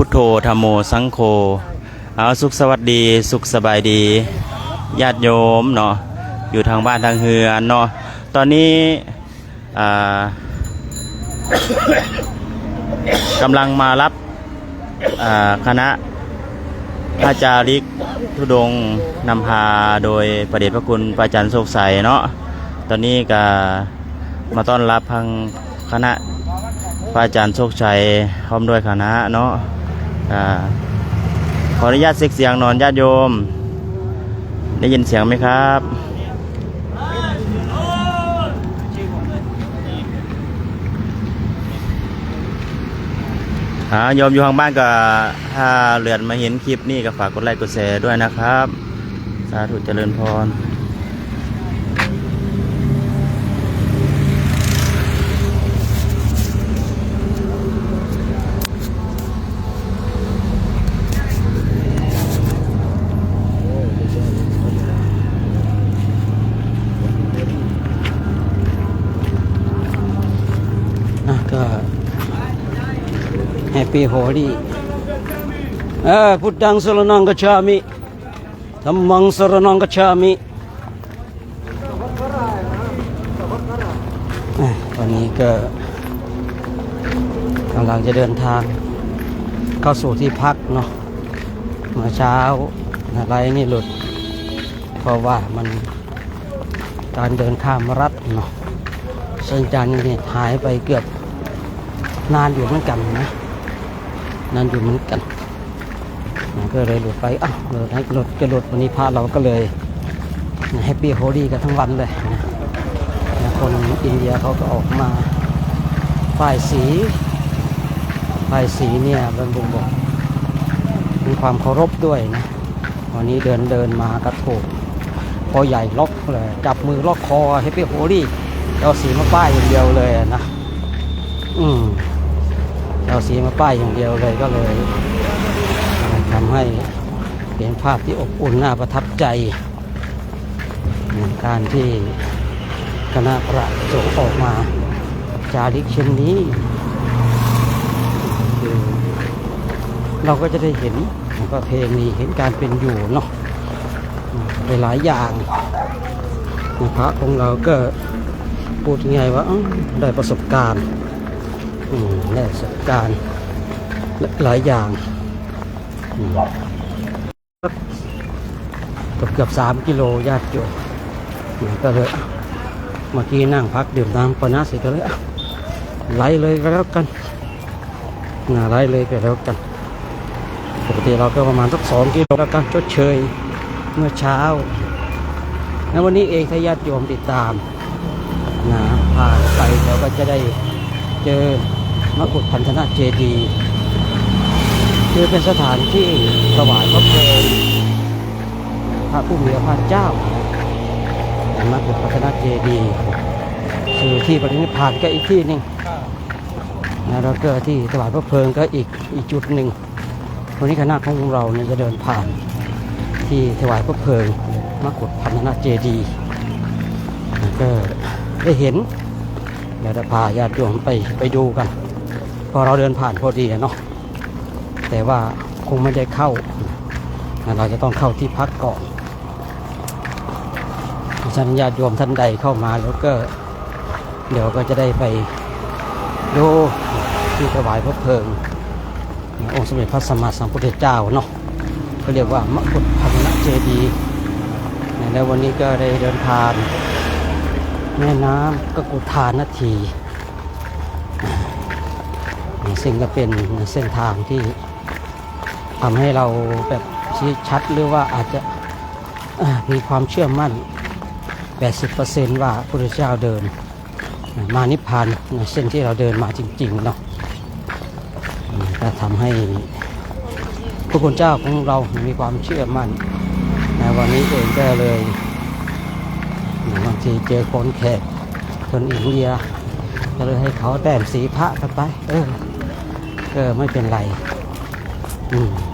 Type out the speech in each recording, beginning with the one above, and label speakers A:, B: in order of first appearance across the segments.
A: พุทโธธัมโมสังโฆเอาสุขสวัสดีสุขสบายดีญาติโยมเนาะอยู่ทางบ้านทางเฮือนเนาะตอนนี้กำลังมารับคณะพระจาริกธุดงค์นำพาโดยพระเดชพระคุณพระอาจารย์โชคชัยเนาะตอนนี้ก็มาต้อนรับทางคณะพระอาจารย์โชคชัยพร้อมด้วยคณะเนาะขออนุญาตเสียงนอนญาติโยมได้ยินเสียงไหมครับโยมอยู่ทางบ้านก็ถ้าเลื่อนมาเห็นคลิปนี้ก็ฝากกดไลค์กดแชร์ด้วยนะครับสาธุเจริญพรก็แฮปปี้โฮลี่พุทธังสรณังกัจฉามิธัมมังสรณังกัจฉามิตอนนี้ก็กำลังจะเดินทางเข้าสู่ที่พักเนาะเมื่อเช้าอะไรนี่หลุดเพราะว่ามันการเดินข้ามรัฐเนาะเส้นจานนี่หายไปเกือบนานอยู่เหมือนกันนะนานอยู่เหมือนกันก็เลยหลุดไปเลยให้หลุดวันนี้พระเราก็เลยแฮปปี้โฮลี่กันทั้งวันเลยนะคนอินเดียเขาก็ออกมาป้ายสีเนี่ยบรรบุบอกมีความเคารพด้วยนะวันนี้เดินมากระโถกพอใหญ่ล็อกเลยจับมือล็อกคอแฮปปี้โฮลี่เอาสีมาป้ายอย่างเดียวเลยนะเอาสีมาป้ายอย่างเดียวเลยก็เลยทำให้เป็นภาพที่อบอุ่นน่าประทับใจการที่คณะพระสงฆ์ออกมาจาริกเช่นนี้คือเราก็จะได้เห็นประเพณีเห็นการเป็นอยู่เนาะหลายอย่างพระของเราก็พูดยังไงว่าได้ประสบการณ์ได้ประสบการณ์หลายอย่างเกือบ3 กิโลญาติโยมก็เลยเมื่อกี้นั่งพักดื่มน้ำปนาเสร็จก็เลยไล่เลยก็แล้วกันไล่เลยก็แล้วกันปกติเราก็ประมาณสัก2 กิโลแล้วกันชดเชยเมื่อเช้าแล้ววันนี้เองถ้าญาติโยมติดตามผ่านไปเราก็จะได้เจอมกุฏพันธนาเจดีย์คือเป็นสถานที่ถวายพระเพลิงพระผู้มีพระภาคเจ้ามกุฏพันธนาเจดีย์คือที่ปรินิพพานก็อีกที่หนึ่งแล้วก็ที่ถวายพระเพลิงก็อีกจุดหนึ่งวันนี้คณะของเราเนี่ยจะเดินผ่านที่ถวายพระเพลิงมกุฏพันธนาเจดีย์ก็ได้เห็นเดี๋ยวจะพาญาติโยมไปดูกันพอเราเดินผ่านพอดีเนาะแต่ว่าคงไม่ได้เข้าเราจะต้องเข้าที่พักก่อนท่านญาติโยมท่านใดเข้ามาแล้วก็เดี๋ยวก็จะได้ไปดูที่ถวายพระเพลิงองค์สมเด็จพระสัมมาสัมพุทธเจ้าเนาะเขาเรียกว่ามกุฏพันธนาเจดีย์แล้ววันนี้ก็ได้เดินทางแม่น้ำก็กุฏานาทีซึ่งก็เป็นเส้นทางที่ทำให้เราแบบชี้ชัดหรือว่าอาจจะมีความเชื่อมั่น 80% ว่าพระพุทธเจ้าเดินมานิพพานในเส้นที่เราเดินมาจริงๆเนาะก็ทำให้พระคุณเจ้าของเรามีความเชื่อมั่นในวันนี้เองก็เลยบางทีเจอคนแขกคนอินเดียก็เลยให้เขาแต่งสีพระกันไปก็ไม่เป็นไร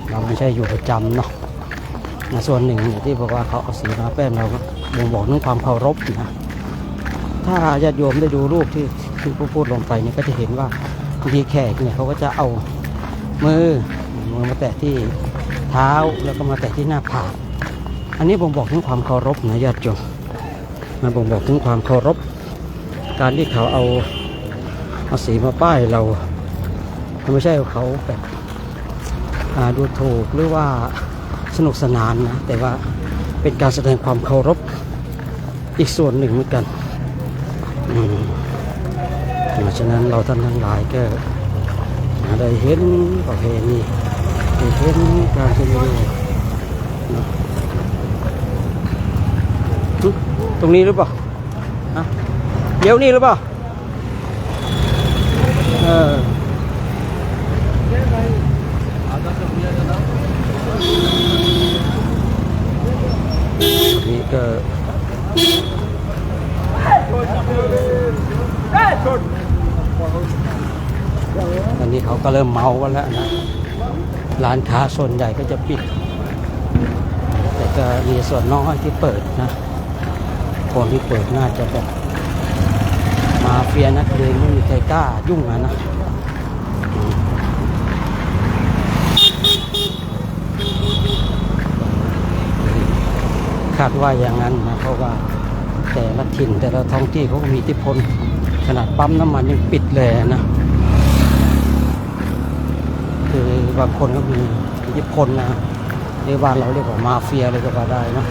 A: เราไม่ใช่อยู่ประจำเนาะส่วนหนึ่งที่บอกว่าเขาเอาสีมาแป้งเราก็บ่งบอกถึงความเคารพนะถ้าญาติโยมได้ดูรูปที่พูดลงไปเนี่ยก็จะเห็นว่าบางทีแขกเนี่ยเขาก็จะเอามือ มือมาแตะที่เท้าแล้วก็มาแตะที่หน้าผากอันนี้บ่งบอกถึงความเคารพนะญาติโยมมันบ่งบอกถึงความเคารพการที่เขาเอาสีมาป้ายเราไม่ใช่เขาแบบดูถูกหรือว่าสนุกสนานนะแต่ว่าเป็นการแสดงความเคารพอีกส่วนหนึ่งเหมือนกันเพราะฉะนั้นเราท่านทั้งหลายก็ได้เห็นประเพณีได้เห็นการแสดงตรงนี้หรือเปล่าเดี๋ยวนี้หรือเปล่านี่ก็อันนี้เขาก็เริ่มเมากันแล้วนะร้านค้าส่วนใหญ่ก็จะปิดแต่ก็มีส่วนน้อยที่เปิดนะคนที่เปิดน่าจะแบบมาเฟียนักเลงไม่มีใครกล้ายุ่งนะคาดว่าอย่างนั้นนะเพราะว่าแต่ละถิ่นแต่ละท้องที่เขาก็มีอิทธิพลขนาดปั๊มน้ำมันยังปิดเลยนะคือบางคนก็มีอิทธิพลนะในบ้านเราเรียกว่ามาเฟียเลยก็ว่าได้นะ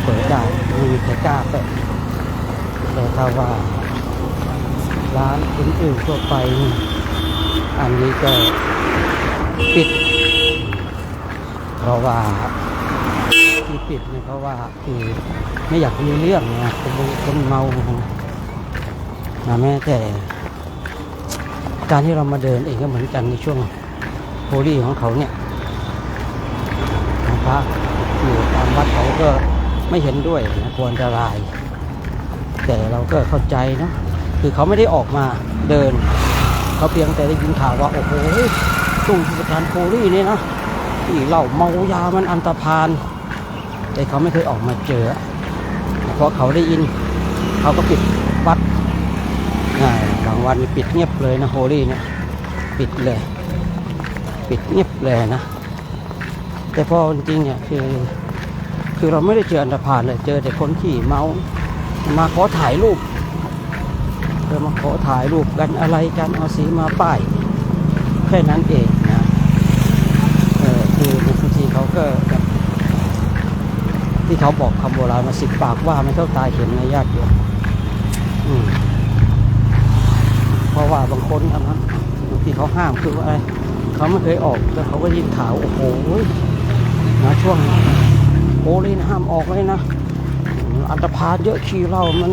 A: เปิดได้ไม่มีใครกล้าเปิดแต่ถ้าว่าร้านอื่นๆทั่วไปอันนี้ก็ปิดเพราะว่าที่ปิดเนี่ยเพราะว่าคือไม่อยากมีเรื่องนะคนเมานะแม้แต่การที่เรามาเดินเองก็เหมือนกันในช่วงโฮลี่ของเขาเนี่ยพระอยู่ตามวัดเขาก็ไม่เห็นด้วยนะควรจะรายแต่เราก็เข้าใจนะคือเขาไม่ได้ออกมาเดินเขาเพียงแต่ได้ยินข่าวว่าโอ้โหช่วงเทศกาลโฮลี่นี่นะที่เหล้าเมายามันอันตรพานแต่เขาไม่เคยออกมาเจอเพราะเขาได้ยินเขาก็ปิดวัดบางวันปิดเงียบเลยนะโฮลี่เนี่ยปิดเลยปิดเงียบเลยนะแต่พอจริงๆเนี่ยคือเราไม่ได้เจออันตรพานเลยเจอแต่คนขี่เมามาขอถ่ายรูปมาขอถ่ายรูปกันอะไรกันเอาสีมาป้ายแค่นั้นเองนะคือบางทีเขาก็แบบที่เขาบอกคำโบราณมา10 ปากว่าไม่เท่าตาเห็นในญาติโยมเพราะว่าบางคนนะที่เขาห้ามคือว่าอะไรเขาไม่เคยออกแต่เขาก็ยินข่าวโอ้โหนะช่วงโฮลี่นะห้ามออกเลยนะอันตรพานเยอะขี่เหล้ามัน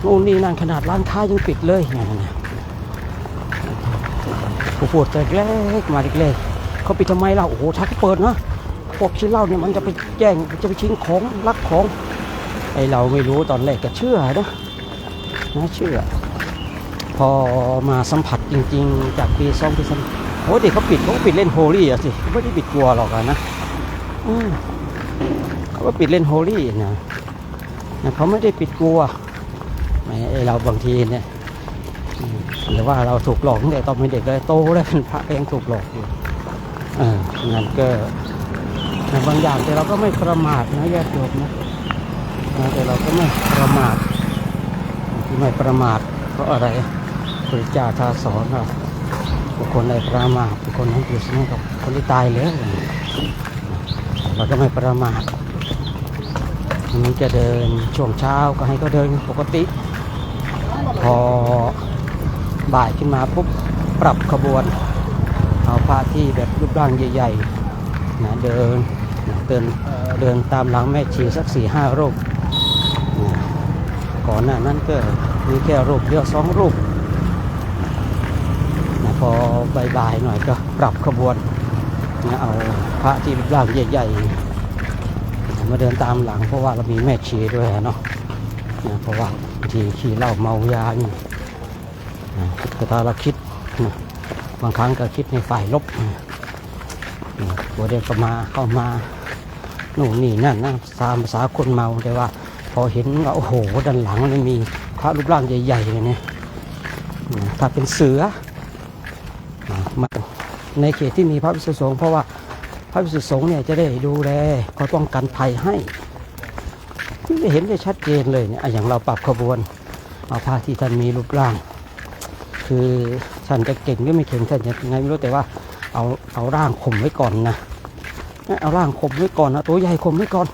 A: นู่นนี่นั่นขนาดร้านค้ายังปิดเลยนะผู้พูดแต่เล็กมาเล็กๆเขาปิดทำไมเล่าโอ้โหถ้าเขาเปิดนะพวกชิ้นเหล้าเนี่ยมันจะไปแย่งจะไปชิงของลักของไอเราไม่รู้ตอนแรกก็เชื่อนะเชื่อพอมาสัมผัสจริงๆจากปี2 ปี3โอ้เด็กเขาปิดเล่นโฮลี่อะสิไม่ได้ปิดกลัวหรอกนะเขาก็ปิดเล่นโฮลี่นะเขาไม่ได้ปิดกลัวไอเราบางทีเนี่ยหรือว่าเราถูกหลอกตั้งแต่ตอนเป็นเด็กเลยโตแล้วเป็นพระเองถูกหลอกอยู่งั้นก็บางอย่างแต่เราก็ไม่ประมาทนะญาติโยมนะแต่เราก็ไม่ประมาทที่ไม่ประมาทเพราะอะไรพระเจ้าท่าสอนว่าบุคคลใดประมาทบุคคลนั้นอยู่เสมอกับคนที่ตายแล้วเราก็ไม่ประมาทมันจะเดินช่วงเช้าก็ให้เขาเดินปกติพอบ่ายขึ้นมาปุ๊บปรับขบวนเอาพระที่แบบรูปร่างใหญ่ๆนะเดินตามหลังแม่ชีสัก 4-5 รูปก่อนหน้านั้นก็มีแค่รูปเดียว2 รูปนะพอบ่ายๆหน่อยก็ปรับขบวนนะเอาพระที่รูปร่างใหญ่ๆมาเดินตามหลังเพราะว่าเรามีแม่ชีด้วยเนาะเพราะว่าบางทีขี่เหล้าเมายานี่แต่ถ้าเราคิดบางครั้งก็คิดในฝ่ายลบตัวเด็กก็มาเข้ามาหนูนี่นั่นนะตามภาษาคนเมาแต่ว่าพอเห็นว่าโอ้โหด้านหลังมันมีพระรูปร่างใหญ่ๆเนี่ยถ้าเป็นเสือ ในเขตที่มีพระภิกษุสงฆ์เพราะว่าพระภิกษุสงฆ์เนี่ยจะได้ดูแลคอยป้องกันภัยให้ไม่เห็นได้ชัดเจนเลยเนี่ยอย่างเราปรับขบวนเอาพระที่ท่านมีรูปร่างคือท่านจะเก่งหรือไม่เก่งท่านจะยังไงไม่รู้แต่ว่าเอาร่างข่มไว้ก่อนนะเอาร่างข่มไว้ก่อนนะตัวใหญ่ข่มไว้ก่อน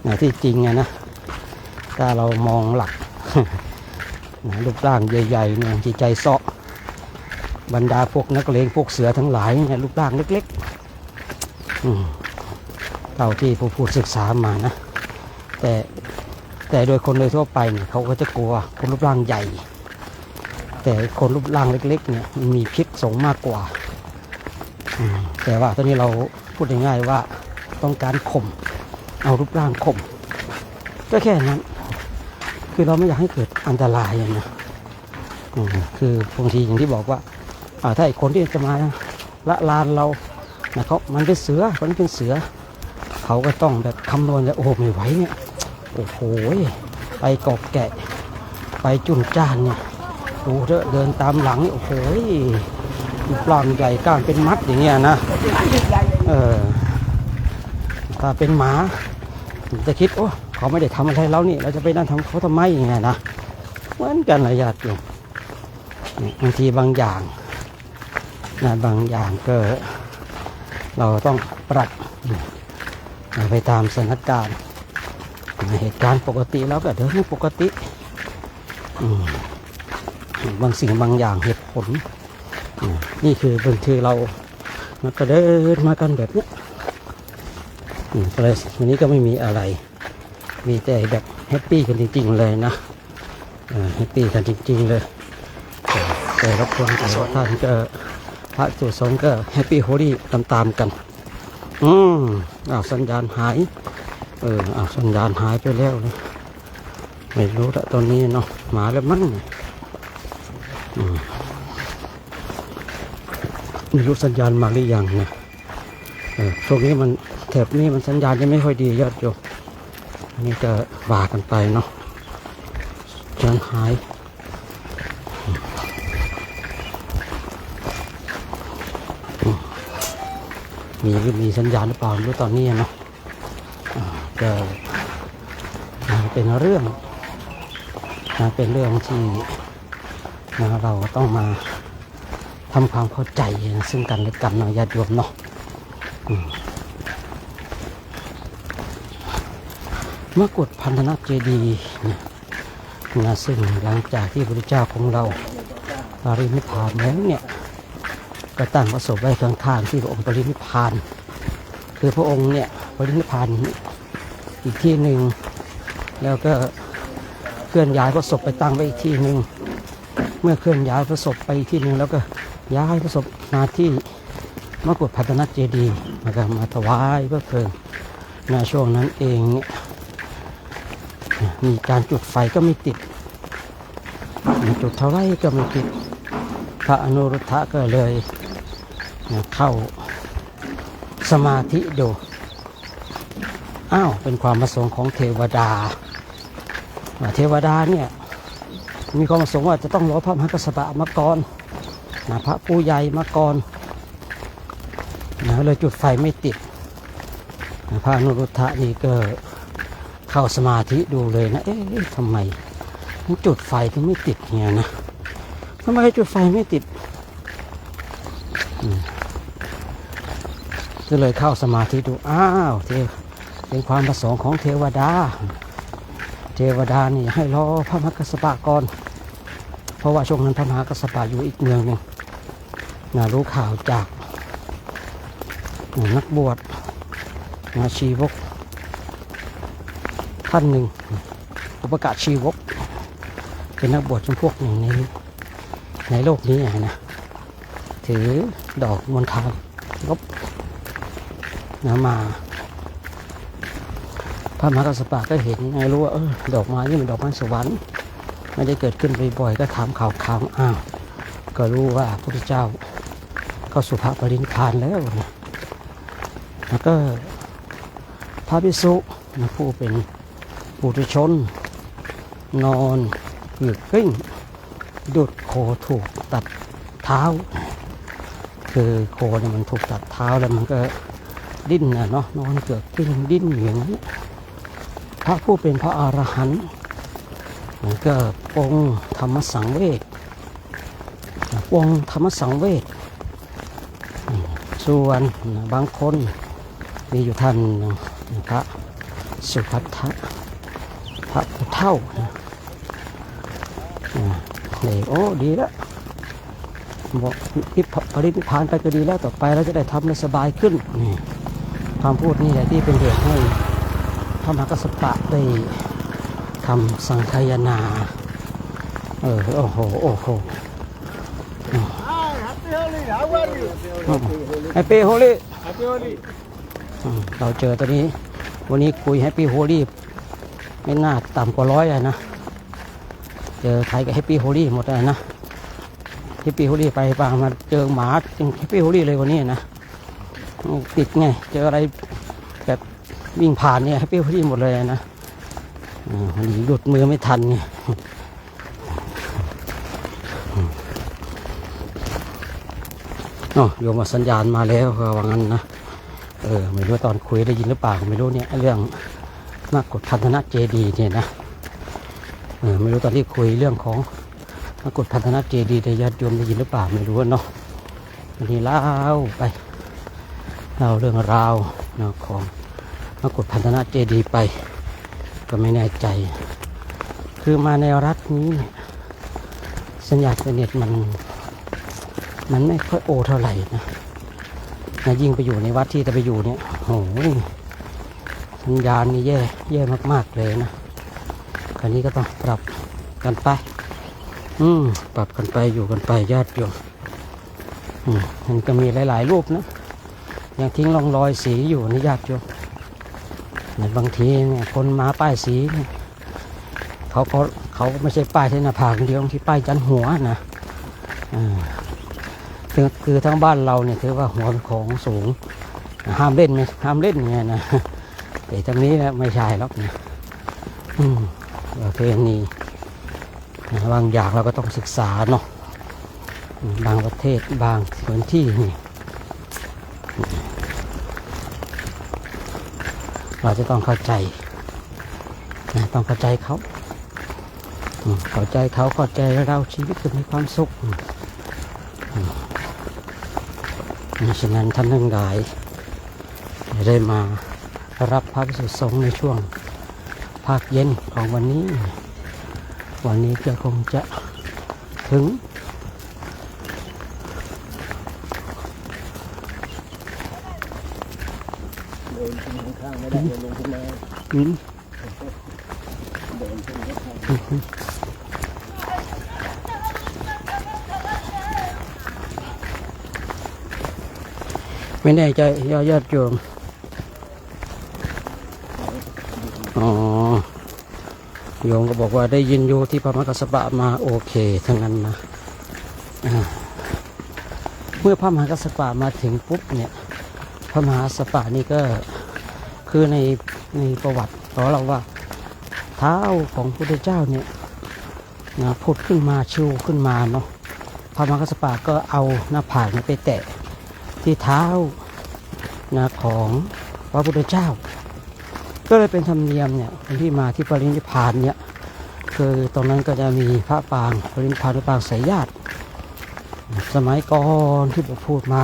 A: นะที่จริงไงนะถ้าเรามองหลัก นะรูปร่างใหญ่ๆเนี่ยจิตใจเซาะบรรดาพวกนักเลงพวกเสือทั้งหลายเนี่ยรูปร่างเล็กๆเท่าที่ผู้พูดศึกษามานะแต่โดยคนโดยทั่วไปเนี่ยเขาก็จะกลัวคนรูปร่างใหญ่แต่คนรูปร่างเล็กๆเนี่ยมันมีพิษสงมากกว่าแต่ว่าตอนนี้เราพูดง่ายๆว่าต้องการข่มเอารูปร่างข่มก็แค่นั้นคือเราไม่อยากให้เกิดอันตรายนะคือบางทีอย่างที่บอกว่าถ้าไอ้คนที่จะมาละลานเรานะครับมันเป็นเสือคนนี้เป็นเสือเขาก็ต้องแบบคำนวณแล้วโอ้ไม่ไหวเนี่ยโอ้โหไปกอกแกะไปจุนจ้านเนี่ยดูเดินตามหลังโอ้โหปลอมใหญ่ก้านเป็นมัดอย่างเงี้ยนะถ้าเป็นหมาจะคิดโอ้เขาไม่ได้ทำอะไรเรานี่เราจะไปนั่นทำเขาทำไมอย่างเงี้ยนะเหมือนกันหลายอย่างอยู่บางทีบางอย่างนะบางอย่างก็เราต้องปรับไปตามสถานการณ์เหตุการณ์ปกติแล้วก็เดินไม่ปกติบางสิ่งบางอย่างเหตุผลนี่คือบางทีเราก็เดินมากันแบบนี้เลยวันนี้ก็ไม่มีอะไรมีแต่แบบแฮปปี้กันจริงๆเลยนะแฮปปี้กันจริงๆเลยแต่รบกวนแต่ว่าท่านก็พระสุสงฆ์ก็แฮปปี้โฮลี่ตามๆกันสัญญาณหายสัญญาณหายไปแล้วเลยไม่รู้ละตอนนี้เนาะมาแล้วมั้งไม่รู้สัญญาณมาหรือยังนะช่วงนี้มันแถบนี้มันสัญญาณจะไม่ค่อยดียอดโยมนี่ก็ว่ากันไปเนาะสัญญาณหายมีสัญญาณหรือเปล่าไม่รู้ตอนนี้เนาะก็เป็นเรื่องที่เราต้องมาทำความเข้าใจซึ่งกันและกันนะญาติโยมเนาะมกุฏพันธนเจดีย์นะซึ่งหลังจากที่พระพุทธเจ้าของเราปรินิพพานแล้วเนี่ยก็ตั้งพระศพไว้ข้างๆที่พระองค์ปรินิพพานคือพระองค์เนี่ยปรินิพพานอีกที่หนึ่งแล้วก็เคลื่อนย้ายพระศพไปตั้งไว้อีกที่หนึ่งเมื่อเคลื่อนย้ายพระศพไปอีกที่หนึ่งแล้วก็ย้ายพระศพมาที่มกุฏพันธนเจดีย์มาถวายพระเพลิงในช่วงนั้นเองเนี่ยมีการจุดไฟก็ไม่ติดจุดเท่าไรก็ไม่ติดพระอนุรุทธะก็เลยเข้าสมาธิดูเป็นความประสงค์ของเทวดาเนี่ยมีความประสงค์ว่าจะต้องรอพระมหากัสสปะมาก่อนพระผู้ใหญ่มาก่อนเลยจุดไฟไม่ติดพระอนุรุทธะนี่ก็เข้าสมาธิดูเลยนะทำไมจุดไฟถึงไม่ติดเนี่ยนะทำไมจุดไฟไม่ติดก็เลยเข้าสมาธิดูเป็นความประสงค์ของเทวดานี่ให้รอพระมหากัสสปะก่อนเพราะว่าช่วงนั้นพระมหากัสสปะอยู่อีกเมืองหนึ่งรู้ข่าวจากนักบวชชีวกท่านหนึ่งอุปการชีวกเป็นนักบวชจำพวกหนึ่งในโลกนี้นะถือดอกมณฑาลบมาพระมหากัสสปะก็เห็นรู้ว่าดอกไม้นี่เป็นดอกไม้สวรรค์ไม่ได้เกิดขึ้นบ่อยๆก็ถามข่าวก็รู้ว่าพระพุทธเจ้าเข้าสู่พระปรินิพพานแล้วนะแล้วก็พระภิกษุผู้เป็นปุถุชนนอนหยุดกลิ้งดุดโคถูกตัดเท้า คือโคเนี่ยมันถูกตัดเท้าแล้วมันก็ดิ้นนะเนาะนอนเกิดดิ้นอย่างนั้นพระผู้เป็นพระอรหันต์มันก็ปรงธรรมสังเวชปรงธรรมสังเวชส่วนบางคนมีอยู่ท่านพระสุภัททะพระผู้เฒ่านี่โอ้ดีแล้วบอกปรินิพพานไปก็ดีแล้วต่อไปเราจะได้ทำได้สบายขึ้นนี่คำพูดนี่แหละที่เป็นเหตุให้พระมหากัสสปะได้ทำสังฆายนาโอ้โหโอ้โหแฮปปี้โฮลี่เราเจอตัวนี้วันนี้คุยแฮปปี้โฮลี่ไม่น่าต่ำกว่า100เลยนะเจอใครกับแฮปปี้โฮลี่หมดเลยนะแฮปปี้โฮลี่ไปบางมาเจอหมาจริงแฮปปี้โฮลี่เลยวันนี้นะติดไงเจออะไรแบบวิ่งผ่านเนี่ยแฮปปี้โฮลี่หมดเลยนะวันนี้หลุดมือไม่ทันไงโยมสัญญาณมาแล้วว่างั้นนะไม่รู้ตอนคุยได้ยินหรือเปล่าไม่รู้เนี่ยเรื่องมากกฎพันธนะเจดีเนี่ยนะไม่รู้ตอนที่คุยเรื่องของมากฎพันธนะเจดีญาติโยมได้ยินหรือเปล่าไม่รู้เนาะวันนี้เล่าไปเล่าเรื่องราวของมากฎพันธนะเจดีไปก็ไม่แน่ใจคือมาในรัฐนี้สัญญาณอินเทอร์เน็ตมันไม่ค่อยโอเท่าไหร่นะยิ่งไปอยู่ในวัดที่จะไปอยู่เนี่ยโอ้ยสัญญาณนี่แย่มากๆเลยนะคราวนี้ก็ต้องปรับกันไปปรับกันไปอยู่กันไปญาติโยมมันก็มีหลายๆรูปนะยังทิ้งร่องรอยสีอยู่นี่ญาติโยมบางทีเนี่ยคนมาป้ายสีเนี่ยเขาไม่ใช่ป้ายที่หน้าผากเดียวที่ป้ายจันหัวนะคือทั้งบ้านเราเนี่ยถือว่าหัวเป็นของสูงห้ามเล่นเนี่ยนะแต่ทางนี้นะไม่ใช่หรอกนะประเพณีบางอย่างเราก็ต้องศึกษาเนาะบางประเทศบางพื้นที่นี่เราจะต้องเข้าใจต้องเข้าใจเขาเข้าใจเราชีวิตจะมีความสุขฉะนั้นท่านทั้งหลายได้มารับพระภิกษุสงฆ์ในช่วงภาคเย็นของวันนี้ก็คงจะถึงข้างไม่ได้ลงขึ้นมาไม่แน่ใจญาติโยมโยมก็บอกว่าได้ยินอยู่ที่พระมหากัสสปะมาโอเคทั้งนั้นนะเมื่อพระมหากัสสปะมาถึงปุ๊บเนี่ยพระมหากัสสปะนี่ก็คือในประวัติของเราว่าเท้าของพระพุทธเจ้าเนี่ยพุดขึ้นมาชูขึ้นมาเนาะพระมหากัสสปะก็เอาหน้าผากไปแตะที่เท้าของพระพุทธเจ้าก็เลยเป็นธรรมเนียมเนี่ยคนที่มาที่ปรินิพพานเนี่ยคือตรงนั้นก็จะมีพระปางปรินิพพานพระปางสายญาติสมัยก่อนที่ผมพูดมา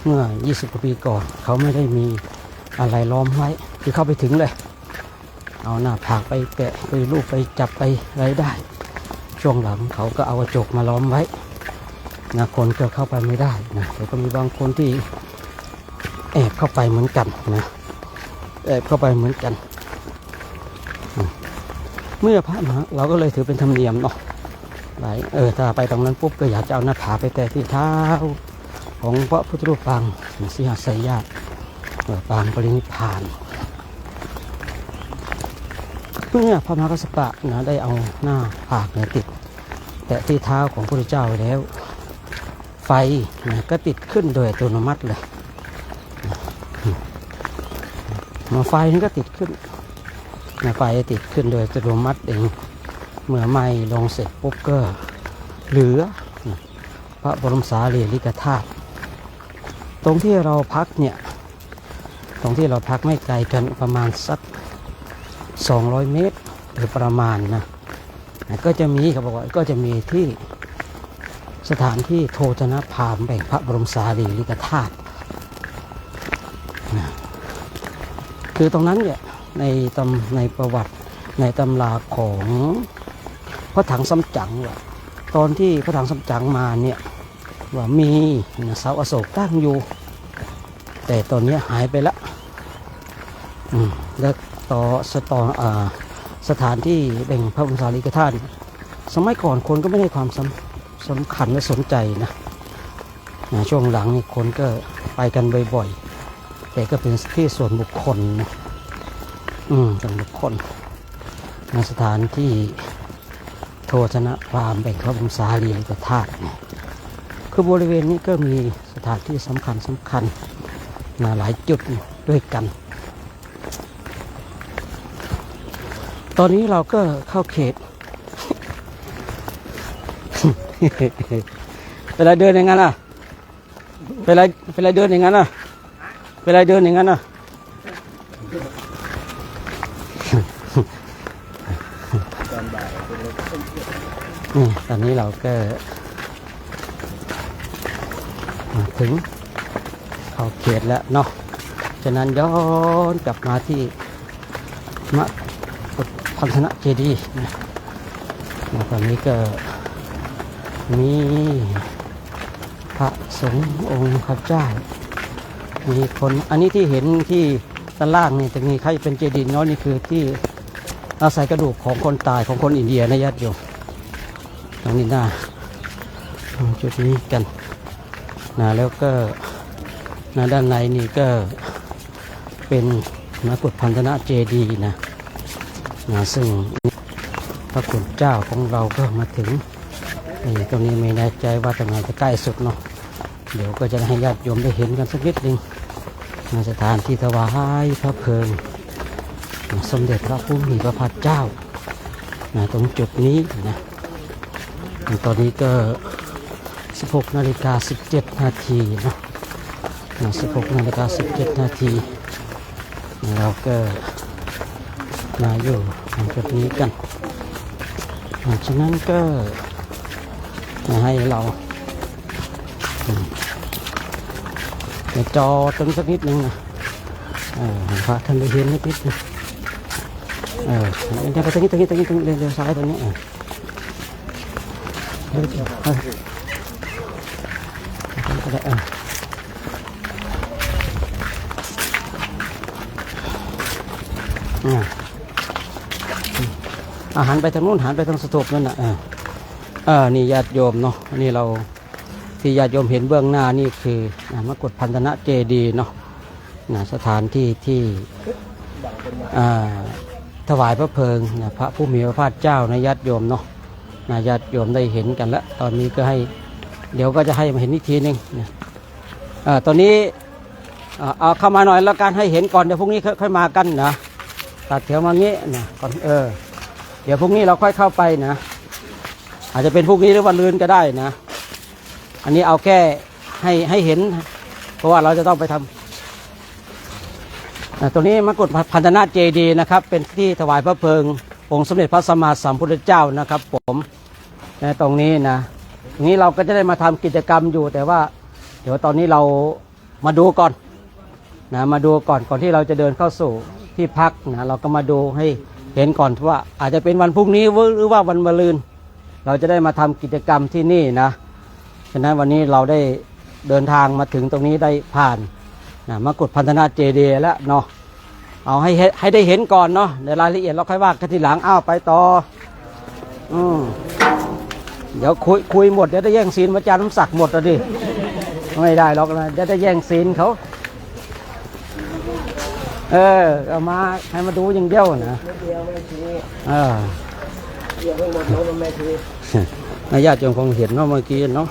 A: เมื่อ20 กว่าปีก่อนเขาไม่ได้มีอะไรล้อมไว้คือเข้าไปถึงเลยเอาหน้าผากไปแปะไปรูปไปจับไปอะไรได้ช่วงหลังเขาก็เอากระจกมาล้อมไว้คนก็เข้าไปไม่ได้นะแต่ก็มีบางคนที่แอบเข้าไปเหมือนกันนะแอบเข้าไปเหมือนกันเมื่อพระมาเราก็เลยถือเป็นธรรมเนียมเนาะถ้าไปตรงนั้นปุ๊บก็อยากจะเอาหน้าผาไปแตะที่เท้าของพระพุทธรูปปางสีหสายญาติปางปรินิพพานเมื่อพระมหากัสสปะได้เอาหน้าผากติดแตะที่เท้าของพระพุทธเจ้าแล้วไฟก็ติดขึ้นโดยอัตโนมัติเลยไฟนี่ก็ติดขึ้นไฟติดขึ้นโดยอัตโนมัติเองเมื่อไหม้ลงเสร็จปุ๊บก็เหลือพระบรมสารีริกธาตุ รงที่เราพักเนี่ยตรงที่เราพักไม่ไกลกันประมาณสัก200 เมตรหรือประมาณนะก็จะมีเขาบอกว่าก็จะมีที่สถานที่โทจนะพราหมณ์แห่งพระบรมสารีริกธาตุคือตรงนั้นเนี่ยในประวัติในตำราของพระถังซัมจั๋งว่าตอนที่พระถังซัมจั๋งมาเนี่ยว่ามีเสาอโศกตั้งอยู่แต่ตอนนี้หายไปแล้วและสถานที่แบ่งพระบรมสารีริกธาตุสมัยก่อนคนก็ไม่ได้ความสำคัญและสนใจนะช่วงหลังนี่คนก็ไปกันบ่อยๆแต่ก็เป็นที่ส่วนบุคคลนะส่วนบุคคลสถานที่โทชนะพราหมณ์แบ่งพระบรมสารีริกธาตุคือบริเวณนี้ก็มีสถานที่สำคัญหลายจุดด้วยกันตอนนี้เราก็เข้าเขต เป็นไรเดินอย่างนั้นอ่ะเป็นไรเดินอย่างนั้นอ่ะเป็นไรเดินอย่างนั้นอ่ะนี่ตอนนี้เราก็มาถึงเข้าเขตแล้วเนาะฉะนั้นย้อนกลับมาที่มะกุฏพันธนะเจดีย์นะตอนนี้ก็มีพระสงฆ์องค์ข้าเจ้ามีคนอันนี้ที่เห็นที่ด้านล่างนี่จะมีใครเป็นเจดีย์น้อยนี่คือที่อาศัยกระดูกของคนตายของคนอินเดียนะญาติโยมตรงนี้หน้าจุดนี้กันแล้วก็ด้านในนี่ก็เป็นมกุฏพันธนะเจดีย์นะซึ่งพระคุณเจ้าของเราก็มาถึงตรงนี้ไม่แน่ใจว่าตรงไหนจะใกล้สุดเนาะเดี๋ยวก็จะให้ญาติโยมได้เห็นกันสักนิดนึงสถานที่ถวายพระเพลิงสมเด็จพระผู้มีพระภาคเจ้าตรงจุดนี้นะตอนนี้ก็16:17 นาทีนะ16:17 นาทีเราก็มาอยู่จุดนี้กันฉะนั้นก็ให้เราจอตรงสักนิดนึงนะพระท่านได้เห็นนิดนึงเดี๋ยวไปตรงนี้เลี้ยวซ้ายตรงนี้ก็ได้หันไปทางนู้นหันไปทางสถูปนั่นน่ะนี่ญาติโยมเนาะนี่เราที่ญาติโยมเห็นเบื้องหน้านี่คือมกุฏพันธนะเจดีย์เนาะสถานที่ที่ถวายพระเพลิงพระผู้มีพระภาคเจ้านะญาติโยมเนาะญาติโยมได้เห็นกันแล้วตอนนี้ก็ให้เดี๋ยวก็จะให้มาเห็นอีกทีนึงตอนนี้เอาเข้ามาหน่อยแล้วกันให้เห็นก่อนเดี๋ยวพรุ่งนี้ค่อยมากันนะตัดแถวมางี้นะก่อนเดี๋ยวพรุ่งนี้เราค่อยเข้าไปนะอาจจะเป็นพรุ่งนี้หรือวันลื่นก็ได้นะอันนี้เอาแค่ให้เห็นเพราะว่าเราจะต้องไปทำตัวนี้มกุฏพันธนะเจดีย์นะครับเป็นที่ถวายพระเพลิงองค์สมเด็จพระสัมมาสัมพุทธเจ้านะครับผมตรงนี้นะนี้เราก็จะได้มาทำกิจกรรมอยู่แต่ว่าเดี๋ยวตอนนี้เรามาดูก่อนมาดูก่อนที่เราจะเดินเข้าสู่ที่พักเราก็มาดูให้เห็นก่อนว่าอาจจะเป็นวันพรุ่งนี้หรือว่าวันมะรืนเราจะได้มาทำกิจกรรมที่นี่นะฉะนั้นวันนี้เราได้เดินทางมาถึงตรงนี้ได้ผ่านมกุฏพันธนะเจดีย์แล้วเนาะเอาให้ได้เห็นก่อนเนาะในรายละเอียดเราค่อยว่ากันทีหลังไปต่อเดี๋ยวคุยหมดเดี๋ยวได้แย่งซีนอาจารย์น้ำศักดิ์หมดดิไม่ได้หรอกนะเดี๋ยวได้แย่งซีนเขาเอามาให้มาดูอย่างเดียวนะเดี๋ยวไม่หมดแล้วมันไม่ทีญาติโยมคงเห็นเนาะเมื่อกี้เนาะ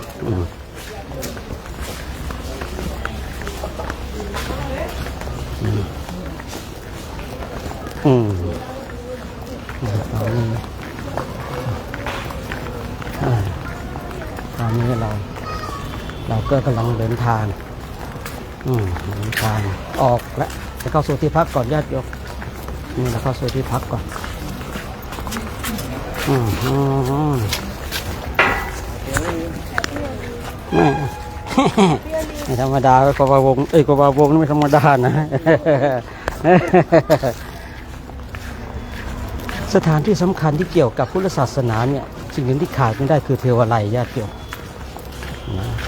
A: ตอนนี้เราก็กำลังเดินทาง เดินทางออกแล้วจะเข้าสู่ที่พักก่อนญาติโยมนี่เราเข้าสู่ที่พักก่อนไม่ธรรมดาก็กบวงกบวงนี่ไม่ธรรมดานะ สถานที่สำคัญที่เกี่ยวกับพุทธศาสนาเนี่ยสิ่งหนึ่งที่ขาดไม่ได้คือเทวาลัยญาติโยม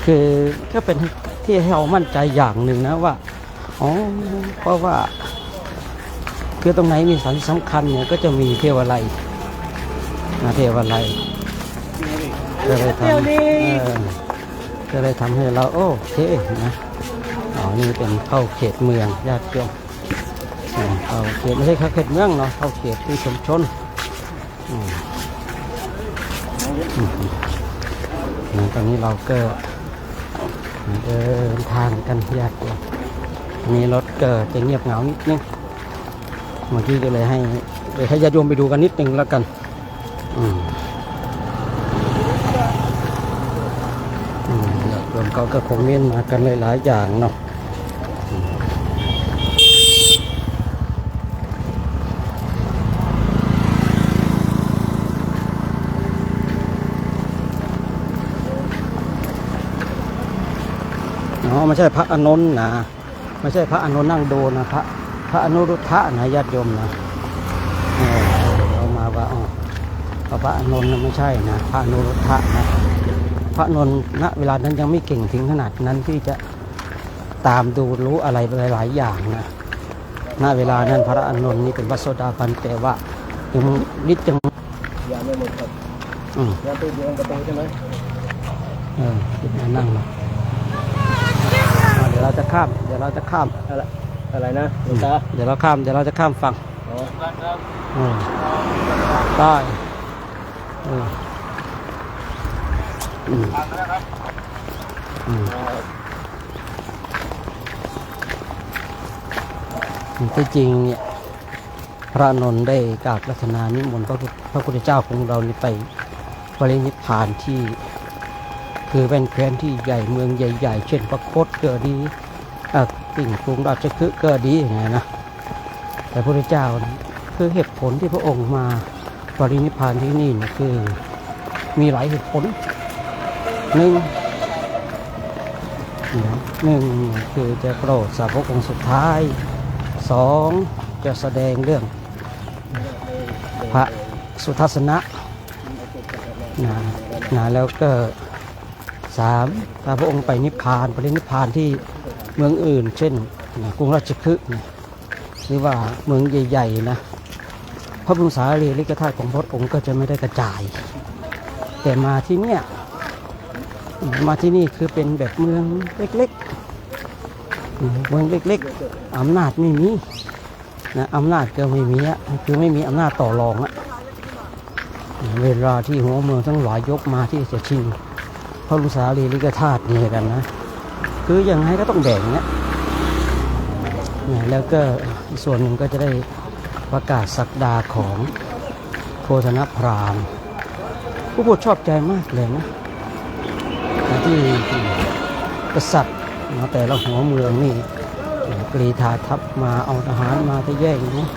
A: คือก็เป็นที่ให้เรามั่นใจอย่างหนึ่งนะว่าเพราะว่าคือตรงไหนมีสถานที่สำคัญเนี่ยก็จะมีเทวาลัยนะเทวาลัยก็เลยทำให้เราโอเคนะนี่เป็นเข้าเขตเมืองญาติโยมเข้าเขตไม่ใช่เข้าเขตเมืองเนาะเข้าเขตที่ชุมชนตอนนี้เราก็เดินทางกันญาติโยมมีรถก็จะเงียบเหงานิดนึงเมื่อกี้ก็เลยให้ญาติโยมไปดูกันนิดนึงแล้วกันญาติโยมเขาก็คงเมียนมากันหลายๆอย่างเนาะไม่ใช่พระอานนท์นะไม่ใช่พระอานนท์นั่งดูนะพระอนุรุทธะนะญาติโยมนะเรามาว่าพระอานนท์ไม่ใช่นะพระอนุรุทธะนะพระอานนท์ณเวลานั้นยังไม่เก่งถึงขนาดนั้นที่จะตามดูรู้อะไรหลายๆอย่างนะณเวลานั้นพระอานนท์นี่เป็นพระโสดาบันแต่ว่ายังนิดยังไม่หมดครับยังไปดูประตูใช่ไหมนั่งมาเดี๋ยวเราจะข้ามอะไรนะเดี๋ยวเราจะข้ามฝั่งได้ที่จริงเนี่ยพระนนท์ได้กราบรัตนานิมนต์พระพุทธเจ้าของเรานี่ไปปรินิพพานที่คือเป็นแคว้นที่ใหญ่เมืองใหญ่ๆเช่นพระโคตเกิดดีติ่งกรุงราชคฤห์เกิดดีอย่างเงี้ยนะแต่พระพุทธเจ้าคือเหตุผลที่พระองค์มาปรินิพพานที่นี่เนี่ยคือมีหลายเหตุผลหนึ่งคือจะโปรดสาวกองค์สุดท้ายสองจะแสดงเรื่องพระสุทัศนะแล้วก็3ถ้าพระองค์ไปนิพพานปรินิพพานที่เมืองอื่นเช่นกรุงราชคฤห์หรือว่าเมืองใหญ่ๆนะพระบรมสารีริกธาตุของพระองค์ก็จะไม่ได้กระจายแต่มาที่นี่คือเป็นแบบเมืองเล็กๆอำนาจไม่มีนะอำนาจก็ไม่มีคือไม่มีอำนาจต่อรองเวลาที่หัวเมืองทั้งหลายยกมาที่จะชิงพระบรมสารีริกธาตุนี่กันนะคือยังไงก็ต้องแบ่งนะแล้วก็ส่วนหนึ่งก็จะได้ประกาศศักดาของโคธนพราหมณ์ผู้พูดชอบใจมากเลยนะที่กษัตริย์แต่ละหัวเมืองนี่กรีธาทัพมาเอาทหารมาที่แย่งนะ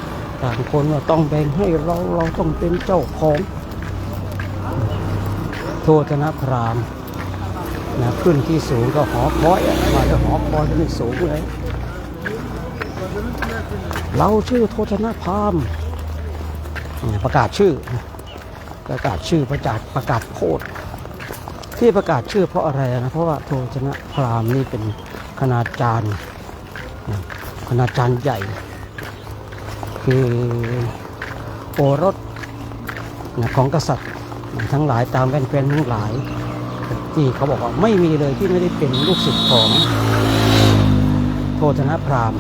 A: ต่างคนว่าต้องแบ่งให้เราต้องเป็นเจ้าของโคธนพราหมณ์ขึ้นที่สูงก็หอคอยมาแล้วหอคอยขึ้นสูงเลยเราชื่อโทธนพราหมณ์ประกาศชื่อประกาศโคตรที่ประกาศชื่อเพราะอะไรนะเพราะว่าโทธนพราหมณ์นี่เป็นคณาจารย์ใหญ่คือโอรสของกษัตริย์ทั้งหลายตามแว่นทั้งหลายที่เขาบอกว่าไม่มีเลยที่ไม่ได้เป็นลูกศิษย์ของโทธนพราหมณ์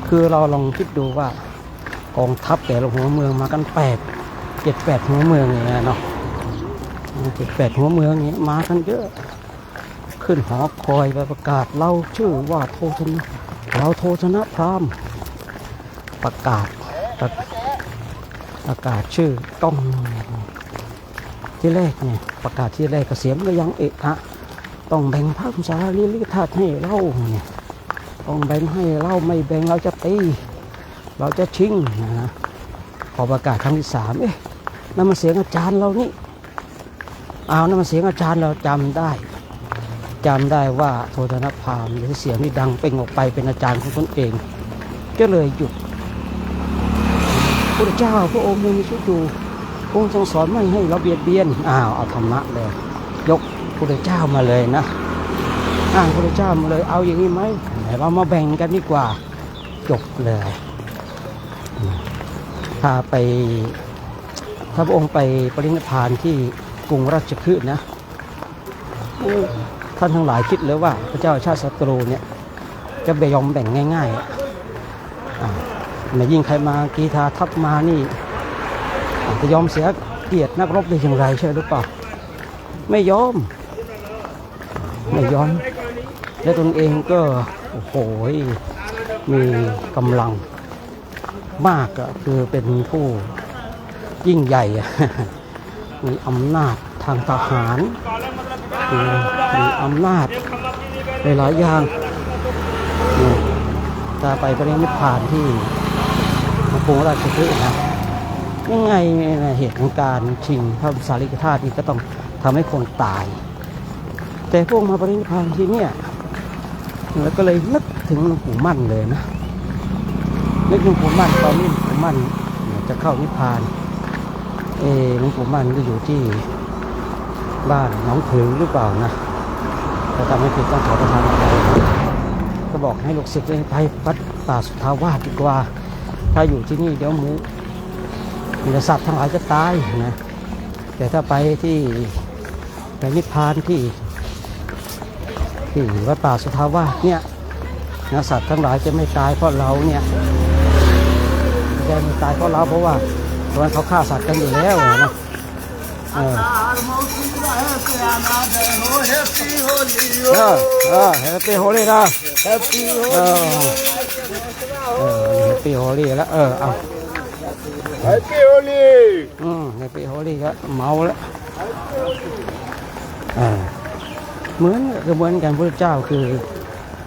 A: คือเราลองคิดดูว่ากองทัพแต่ละหัวเมืองมากัน7-8หัวเมืองอย่างเงี้ยเนาะ7-8หัวเมืองนี้มากันเยอะขึ้นหอคอยไปประกาศเราชื่อว่าโทธนพราหมณ์ประกาศชื่อต้องที่แรกเนี่ยประกาศที่แรกก็เสียงก็ยังเอะอะ ต้องแบ่งพระพุทธสารีริกธาตุให้เราเนี่ยต้องแบ่งให้เราไม่แบ่งเราจะตีเราจะชิงนะพอประกาศครั้งที่ 3นั่นมันเสียงอาจารย์เรานี่นั่นมันเสียงอาจารย์เราจำได้ว่าโทธนพามหรือเสียงนี่ดังเป่งออกไปเป็นอาจารย์ของตนเองก็เลยหยุดพระเจ้าพระองค์มีชีวิตอยู่พระองค์ทรงสอนไม่ให้เราเบียดเบียนเอาธรรมะเลยยกพระเจ้ามาเลยนะอ้างพระเจ้ามาเลยเอาอย่างนี้ไหมเรามาแบ่งกันดีกว่าจบเลยถ้าพระองค์ไปปรินิพพานที่กรุงราชคฤห์นะท่านทั้งหลายคิดเลยว่าพระเจ้าชาติศัตรูเนี่ยจะไปยอมแบ่งง่ายๆยิ่งใครมากีฬาทัพมานี่จะยอมเสียเกียรตินักรบได้อย่างไรใช่หรือเปล่าไม่ยอมและตนเองก็โอ้โหมีกำลังมากคือเป็นผู้ยิ่งใหญ่มีอำนาจทางทหารมีอำนาจหลายอย่างถ้าไปปรินิพพานที่กรุงราชคฤห์นะยังไงเหตุของการชิงพระสารีริกธาตุนี่ก็ต้องทำให้คนตายแต่พวกมาปรินิพพานที่เนี่ยแล้วก็เลยนึกถึงหลวงปู่มั่นเลยนะนึกถึงหลวงปู่มั่นตอนนี้หลวงปู่มั่นจะเข้านิพพานหลวงปู่มั่นก็อยู่ที่บ้านหนองผือหรือเปล่านะแต่ทำให้ผิดต้องขอประทานอภัยก็บอกให้ลูกศิษย์ไปวัดป่าสุทาวาสดีกว่าถ้าอยู่ที่นี่เดี๋ยวหมูสัตว์ทั้งหลายจะตายนะแต่ถ้าไปที่นิพพานที่วัดป่าสุทาวาสเนี่ยนะสัตว์ทั้งหลายจะไม่ตายเพราะเราเนี่ยจะไม่ตายเพราะเราเพราะว่าตอนนั้นเขาฆ่าสัตว์กันอยู่แล้วนะแฮปปี้โฮลี่นะแฮปปี้โฮลี่แล้วเอา
B: แฮปปี้โฮลี่
A: แฮปปี้โฮลี่ก็เมาแล้วเหมือนกันพระเจ้า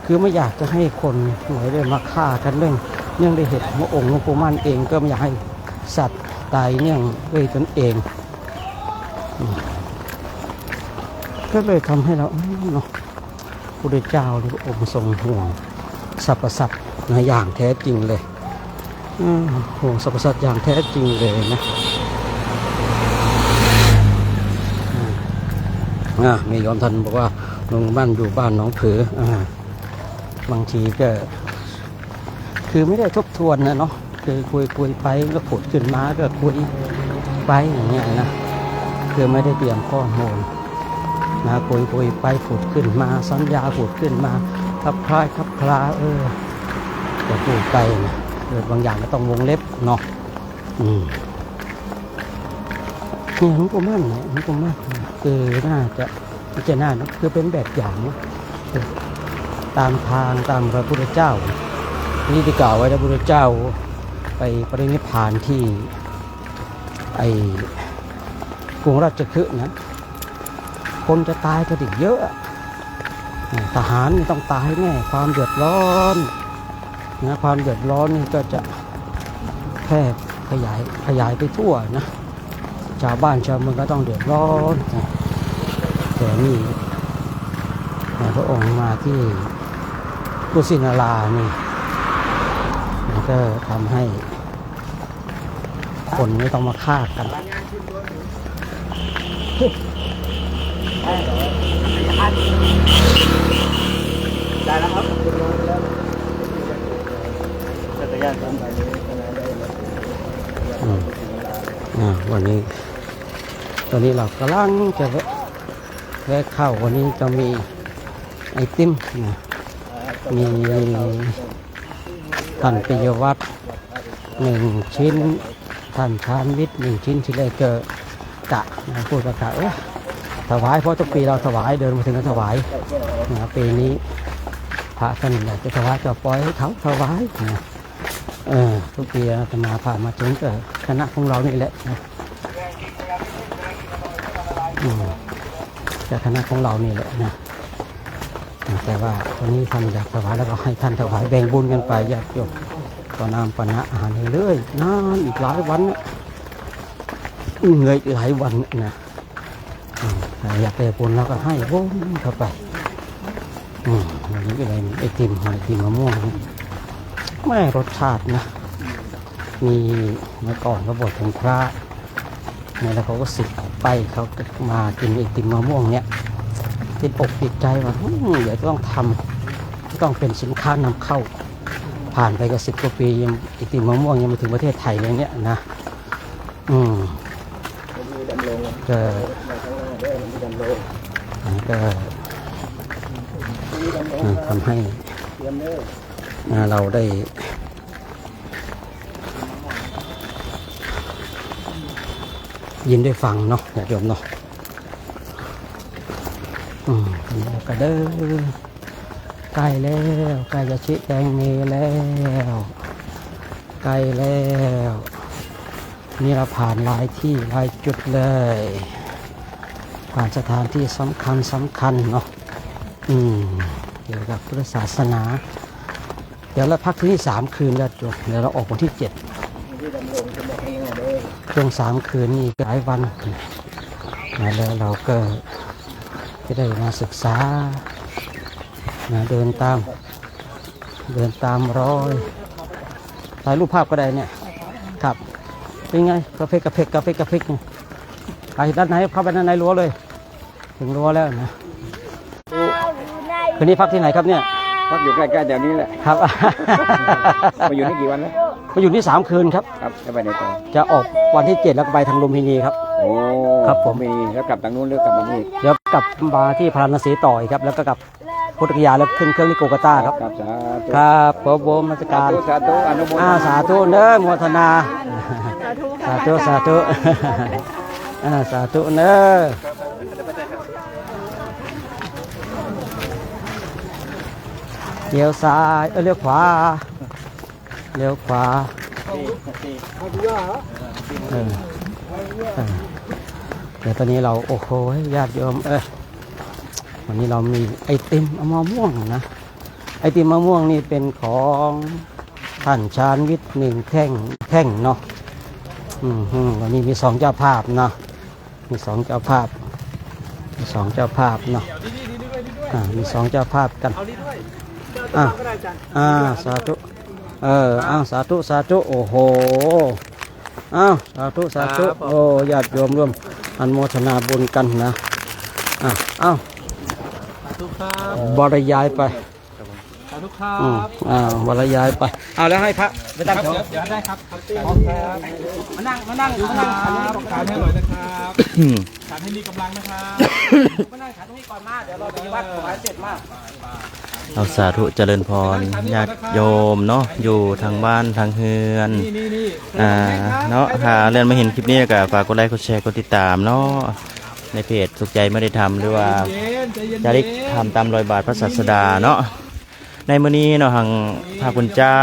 A: คือไม่อยากจะให้คนหน่วยได้มาฆ่ากันเรื่องได้เหตุขององค์หลวงปู่มั่นเองก็ไม่อยากให้สัตว์ตายเนื่องด้วยตนเองก็เลยทำให้เราเนาะพระเจ้าหรือองค์ทรงห่วงสรรพสัตว์ในอย่างแท้จริงเลยห่วงสรรพสัตว์อย่างแท้จริงเลยนะมียอมท่านบอกว่าลงบ้านอยู่บ้านหนองผือบางทีก็คือไม่ได้ทบทวนนะเนาะคือคุยไปก็ผุดขึ้นมาก็คุยไปอย่างเงี้ยนะคือไม่ได้เตรียมข้อมูลนะคุยไปผุดขึ้นมาสัญญาผุดขึ้นมาทับคลาจะพูดไปนะบางอย่างก็ต้องวงเล็บเนาะนี่หลวงปู่มั่นเนี่ยหลวงปู่มั่นคือน่าจะพิจารณาคือเป็นแบบอย่างนะตามทางตามพระพุทธเจ้านี่ที่กล่าวไว้พระพุทธเจ้าไปปรินิพพานที่กรุงราชคฤห์นะคนจะตายกันอีกเยอะทหารนี่ต้องตายแน่ความเดือดร้อนนะความเดือดร้อนนี่ก็จะแพร่ขยายไปทั่วนะชาวบ้านชาวเมืองก็ต้องเดือดร้อนแต่นี่พระองค์มาที่กุสินารานี่ก็ทำให้คนไม่ต้องมาฆ่ากัน
B: ได้แล้วครับจักรยานไป
A: วันนี้ตอนนี้เรากำลังจะแวะเข้าวันนี้จะมีไอติมนะมีท่านปิยวัฒน์1 ชิ้นท่านชาญวิทย์1 ชิ้นที่เลยเกิดกะพูดประกาศถวายเพราะทุกปีเราถวายเดินมาถึงก็ถวายปีนี้พระท่านอยากจะถวายก็ปล่อยให้เขาถวายทุกปีเราจะมาผ่านมาถึงก็คณะของเรานี่แหละจะคณะของเรานี่แหละนะ แต่ว่าวันนี้ท่านอยากถวายแล้วก็ให้ท่านถวายแบ่งบุญกันไปญาติโยมก็นำปณะอาหารให้เรื่อยนานอีกหลายวันเหนื่อยหลายวันนะอยากได้บุญแล้วก็ให้บุญเข้าไปวันนี้อะไรไอติมหอยติมมะม่วงไม่รสชาตินะมีเมื่อก่อนเขาบวชเป็นพระเนี่ยแล้วเขาก็สึกออกไปเขาก็มากินไอติมมะม่วงเนี่ยติดอกติดใจว่าเดี๋ยวต้องทำต้องเป็นสินค้านำเข้าผ่านไปก็10 กว่าปียังไอติมมะม่วงยังไม่ถึงประเทศไทยเลยเนี่ยนะก็ทำให้เราได้ยินได้ฟังเนาะญาติโยมเนาะก็เด้อใกล้แล้วใกล้จะชี้แจงเมแล้วใกล้แล้วนี่เราผ่านหลายที่หลายจุดเลยผ่านสถานที่สำคัญเนาะเกี่ยวกับพุทธศาสนาเดี๋ยวเราพักที่นี่3 คืนแล้วจบเดี๋ยวเราออกวันที่7ช่วง3 คืนนี่หลายวันแล้วเราก็จะได้มาศึกษาเดินตามรอยถ่ายรูปภาพก็ได้เนี่ยครับเป็นไงกระเพกไปด้านไหนเข้าไปด้านในรั้วเลยถึงรั้วแล้วนะคืนนี้พักที่ไหนครับเนี่ย
B: พักอยู่ใกล้ๆแถวนี้แหละ
A: ครับ
B: มาอยู่นี่กี่วันแล้ว
A: มาอยู่นี่3 คืนครับ
B: จะไปไหนต่อ
A: จะออกวันที่7แล้วก็ไปทางลุมพินีครับ
B: โอ้
A: ครับผม
B: มีแล้วกลับทางนู้นหรือกลับมานี่
A: เดี๋ยวกลับมาที่พาราณสีต่อครับแล้วก็กลับพุทธคยาแล้วขึ้นเครื่องที่โกกาตาครับครับผมมาสการ
B: สาธุอนุโมทนา
A: สาธุเน้อโมทนาสาธุสาธุเน้อเลี้ยวซ้ายเลี้ยวขวาเดี๋ยวตอนนี้เราโอ้โหญาติโยมวันนี้เรามีไอติมมะม่วงนะไอติมมะม่วงนี่เป็นของท่านชาญวิทย์1 แท่งเนาะวันนี้มี2 เจ้าภาพเนาะมี2 เจ้าภาพเนาะมี2 เจ้าภาพกันสาธุสาธุโอ้โหสาธุโอ้ญาติโยมร่วมอนุโมทนาบุญกันนะบรรยายไปบรรยายไปแล้วให้พระไปตั้งแถว
B: เดี๋ยวได้ครับ
A: มานั่ง
B: ทานให้อร่อยนะครับทานให้มีกำลังนะครับ
A: มานั่งขันตรงนี้ก่อนมาเดี๋ยวเราไปวัดถวายเสร็จมา
C: เอาสาธุเจริญพรญาติโยมเนาะอยู่ทางบ้านทางเฮือนเนาะหาเรียนมาเห็นคลิปนี้ก็ฝากกดไลค์กดแชร์กดติดตามเนาะในเพจสุขใจไม่ได้ทำหรือว่าจาริกทำตามรอยบาทพระศาสดาเนาะในมื้อนี้เนาะทางพระคุณเจ้า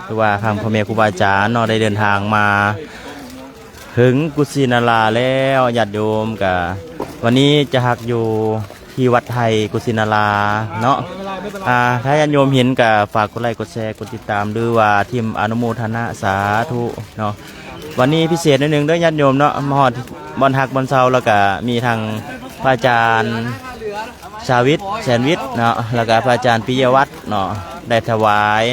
C: หรือว่าทางพ่อแม่ครูบาอาจารย์เนาะได้เดินทางมาถึงกุศินาราแล้วญาติโยมกับวันนี้จะหักอยู่ที่วัดไทยกุศินาราเนาะถ้าญาติโยมเห็นกับฝากกดไลค์กดแชร์กดติดตามด้วยว่าทีมอนุโมทนาสาธุเนาะวันนี้พิเศษนิดนึงด้วยญาติโยมเนาะมหอดบอลหักบอลเซาแล้วก็มีทางพระอาจารย์ชาวิทย์แสนวิทย์เนาะแล้วก็พระอาจารย์ปิยวัฒน์เนาะได้ถวาย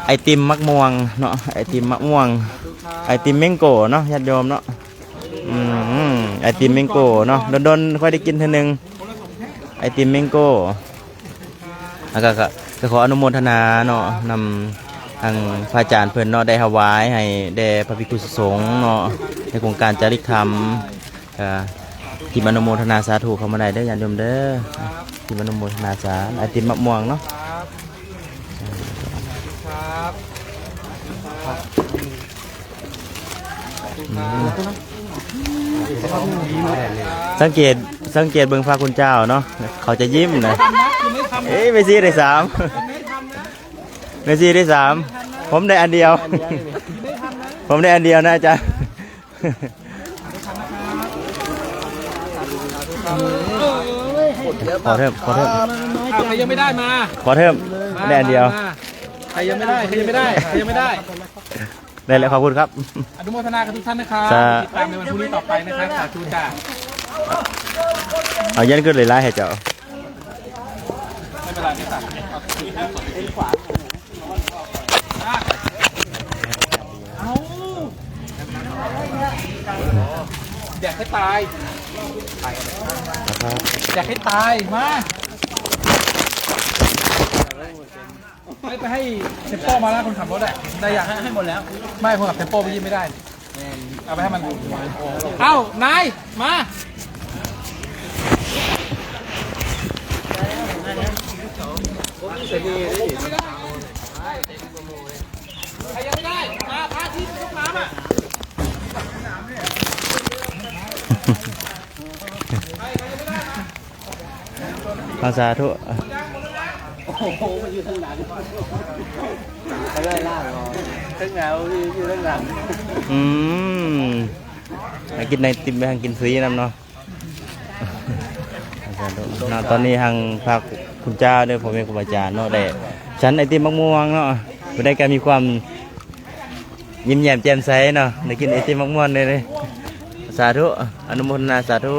C: ไอติมมะม่วงเนาะไอติมมะม่วงไอติมเมงโก้เนาะญาติโยมเนาะไอติมเมงโก้เนาะโดนค่อยได้กินทีนึงไอติมเมงโก้แล้วก็ขออนุโมทนาเนาะนำทางพระอาจารย์เพิ่นเนาะได้ถวายให้แด่พระภิกษุสงฆ์เนาะในโครงการจาริกธรรมที่อนุโมทนาสาธุเข้ามาได้เด้อญาติโยมเด้อที่อนุโมทนาสาไอติมมะม่วงเนาะสังเกตเบิ่งพระคุณเจ้าเนาะเขาจะยิ้มนะเมซี่ได้3เมซี่ได้3ผมได้อันเดียวนะอาจารย์ ขอเทิม
B: ใครยังไม่ได้มา
C: ขอเทิมได้อันเดียว
B: มาใครยังไม่ได้ใครยังไม่ได้ใครยังไม่ได้
C: ได้แล้วขอบคุณครับ
B: อนุโมทนากับทุกท่านนะครับ
C: จ้า
B: ติดตามในวันพรุ่งนี้ต่อไปนะครับสาธุจ้า
C: เอายันขึ้นเลยไล่ให้เจ้า
B: ไม่เป็นไรไม่ตัดเป็นขวาเอาอยากให้ตายอยากให้ตายมาไปให้เทมโป้มาแล้วคนขับรถอะได้อยากให้หมดแล้วไม่คนขับเทมโป้ไปยิ้มไม่ได้เอาไปให้มันเอ้านายมาใครยังไม่ได้มาพาที่ยกน้ำอ่ะ
C: ภาษาทุ อืมให้กินในติมไปทางกินฟรีนำเนาะตอนนี้ทางภาคคุณเจ้าด้วยผมเป็นครูบาอาจารย์เนาะได้ฉันไอติมมะม่วงเนาะไม่ได้การมีความยิ้มแย้มแจ่มใสเนาะได้กินไอติมมะม่วงเลยสาธุอนุโมทนาสาธุ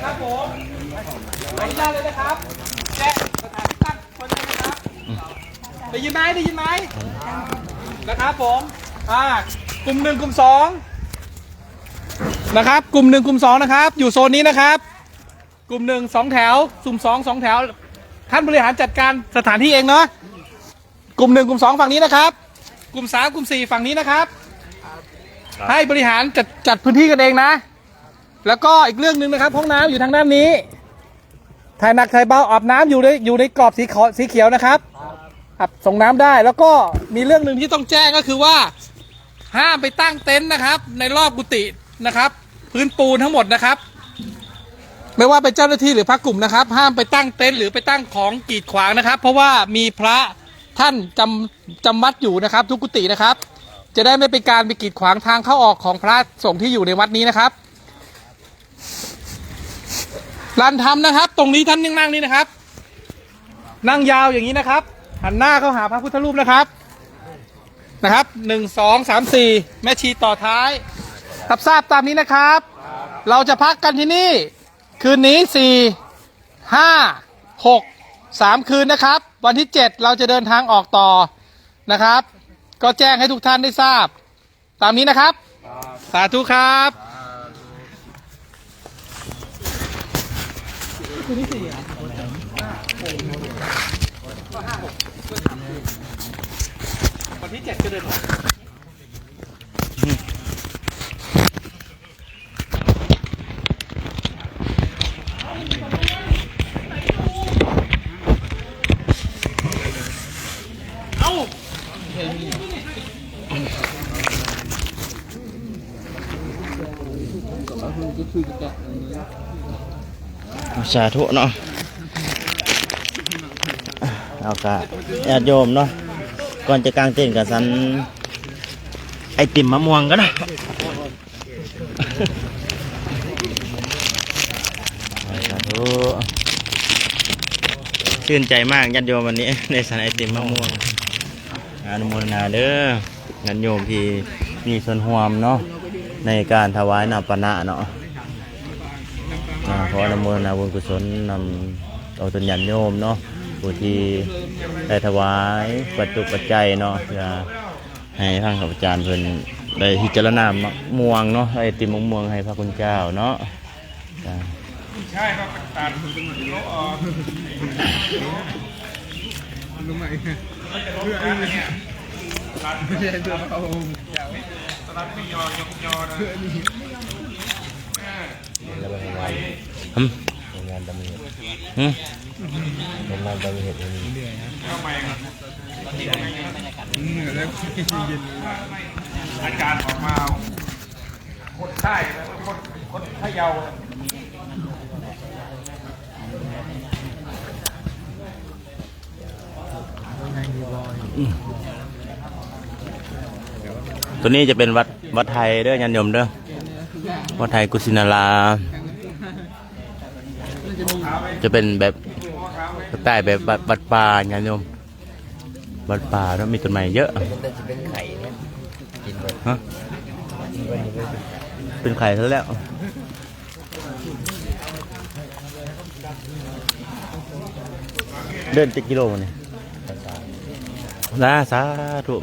B: ครับผมขออนุญาตเลยนะครับแจ้งสถานที่ตั้งคนเลยนะครับได้ยินไหมนะครับผมกลุ่ม1กลุ่ม2นะครับกลุ่ม1กลุ่ม2นะครับอยู่โซนนี้นะครับกลุ่ม1 2แถวกลุ่ม2 2แถวท่านบริหารจัดการสถานที่เองเนาะกลุ่ม1กลุ่ม2ฝั่งนี้นะครับกลุ่ม3กลุ่ม4ฝั่งนี้นะครับให้บริหารจัดพื้นที่กันเองนะแล้วก็อีกเรื่องหนึ่งนะครับห้องน้ำอยู่ทางด้านนี้ถ่ายหนักถ่ายเบาอาบน้ำอยู่ในกรอบสีเขียวนะครับส่งน้ำได้แล้วก็มีเรื่องหนึ่งที่ต้องแจ้งก็คือว่าห้ามไปตั้งเต็นท์นะครับในรอบกุฏินะครับพื้นปูนทั้งหมดนะครับไม่ว่าเป็นเจ้าหน้าที่หรือพระกลุ่มนะครับห้ามไปตั้งเต็นท์หรือไปตั้งของกีดขวางนะครับเพราะว่ามีพระท่านจำวัดอยู่นะครับทุกกุฏินะครับจะได้ไม่เป็นการไปกีดขวางทางเข้าออกของพระสงฆ์ที่อยู่ในวัดนี้นะครับลานธรรมนะครับตรงนี้ท่านนั่งนี่นะครับนั่งยาวอย่างนี้นะครับหันหน้าเข้าหาพระพุทธรูปนะครับ1 2 3 4แม่ชีต่อท้ายรับทราบตามนี้นะครับเราจะพักกันที่นี่คืนนี้4 5 6 3คืนนะครับวันที่7เราจะเดินทางออกต่อนะครับก็แจ้งให้ทุกท่านได้ทราบตามนี้นะครับสาธุครับคืนที่4วันที่7จะเดินออก
C: สาธุเนาะเอากะญาติโยมเนาะก่อนจะกางเต็นท์กับสันไอติมมะม่วงก็ได้สาธุชื่นใจมากญาติโยมวันนี้ในสันไอติมมะม่วงอนุโมทนาเด้อญาติโยมที่มีส่วนร่วมเนาะในการถวายน้ำปานะเนาะขออนุโมทนาบุญกุศลนำเอาตนญาติโยมเนาะผู้ที่ได้ถวายปัจจุปัจจัยเนาะเพื่อให้ทางข้าพเจ้าเพิ่นได้พิจารณามะม่วงเนาะไอติมมะม่วงให้พระคุณเจ้าเนาะใช่ครับตัดเขาออกลงมาอีกเพื่ออะไรเนี่ยตัดไม่ใช่เพื่อเอาตัดไม่ยอยอนะงานดำเนินงานดำเนินแล้วอาการออกมาคนไข้คนเขย่า ตัวนี้จะเป็นวัดไทยเด้อญาติโยมเด้อวัดไทยกุสินาราจะเป็นแบบใต้แบบวัดป่าญาติโยมวัดป่าแล้วมีต้นไม้เยอะฮะเป็นไข่ซะแล้วเดิน7 กิโลนี่นะสาธุ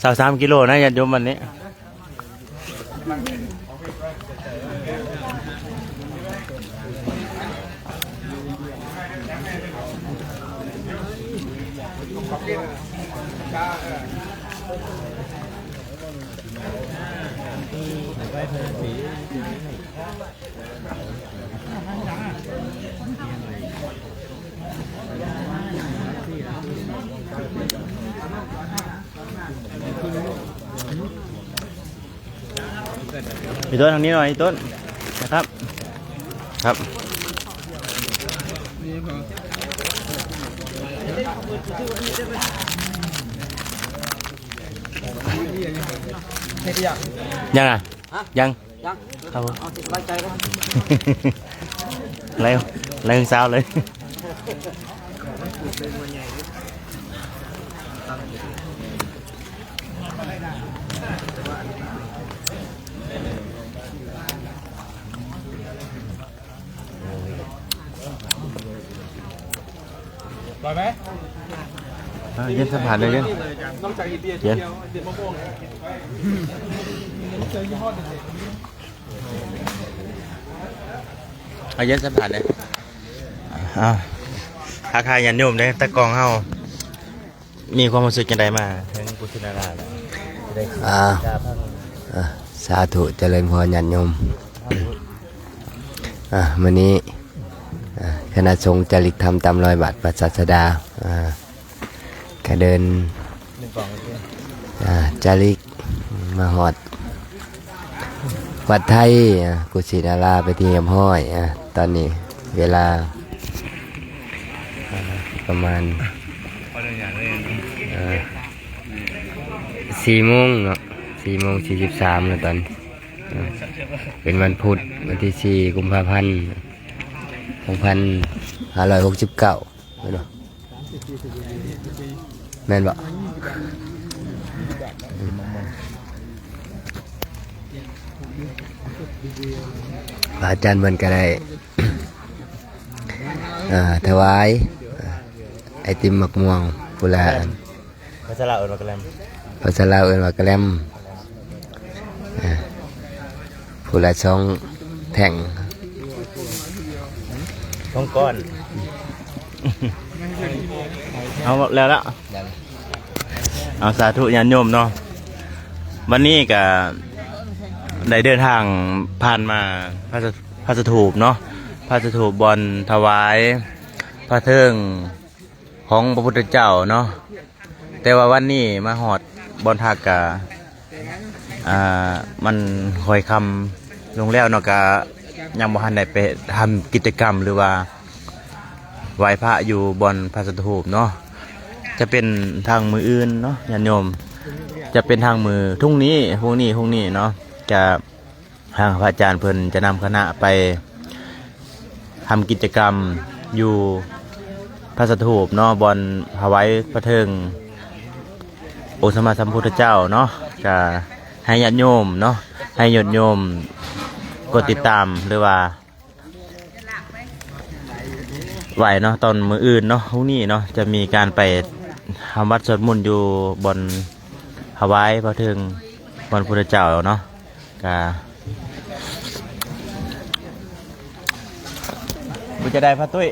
C: 23 กิโลนะญาติโยมวันนี้พี่ต้นทางนี้หน่อยพี่ต้นนะครับครับยังอ่ะยังครับผม
A: สบายใจแล้ว
C: อะไรสาวเลย
B: อร่อยไหม
C: เย็นสัมผัสเลยเย็น
B: นอกจากอินเดีย
C: เย็น
B: เดียวเด็ดมะม่วงเจอยี่ห้อเด็ด
C: เอาเย็นสัมผัสเลยเอาทักทายญาติโยมเลยตะกองเฮามีความรู้สึกยังไงมาถึงกุศินาราแล้วจะได้
D: สาธุเจริญพรญาติโยมวันนี้คณะสงฆ์จริกธรรมตามรอยบาทพระศาสดาก็เดินจริกมาหอดวัดไทยกุศินาราไปที่ยมห้อยตอนนี้เวลาประมาณ4 โมงเนาะ4 โมง 43แล้วตอนเป็นวันพุธวันที่ 4 กุมภาพันธ์ 2569แม่นบ่พระอาจารย์เพิ่นก็ได้ถวายไอติมมักม่วงพุละ
C: ภาษาลาวเอิ้นว่ากะแลม
D: ภาษาลาวเอิ้นว่ากะแลมพุละ2 แท่ง
C: ท้องก้อน เอาแล้วละเอาสาธุญาติโยมเนาะวันนี้ก็ได้เดินทางผ่านมาพระสถูปเนาะพระสถูปบอนถวายพระเทิงของพระพุทธเจ้าเนาะแต่ว่าวันนี้มาหอดบอนทากะมันคอยคำลงแล้วเนาะกะยังบ่ทันได้ไปทำกิจกรรมหรือว่าไหว้พระอยู่บนพระสถูปเนาะจะเป็นทางมืออื่นเนาะญาติโยมจะเป็นทางมือพรุ่งนี้เนาะจะทางพระอาจารย์เพิ่นจะนำคณะไปทำกิจกรรมอยู่พระสถูปเนาะบนถวายพระเทิงองค์สมมาสัมพุทธเจ้าเนาะจะให้ญาติโยมเนาะให้ญาติโยมกดติดตามหรือว่าไหวเนาะตอนมื้ออื่นเนาะพรุ่งนี้เนาะจะมีการไปทำวัดสวดมนต์อยู่บนถวายพระเทิงบนพุทธเจ้าเนาะก็บุจะได้พระตุ้ย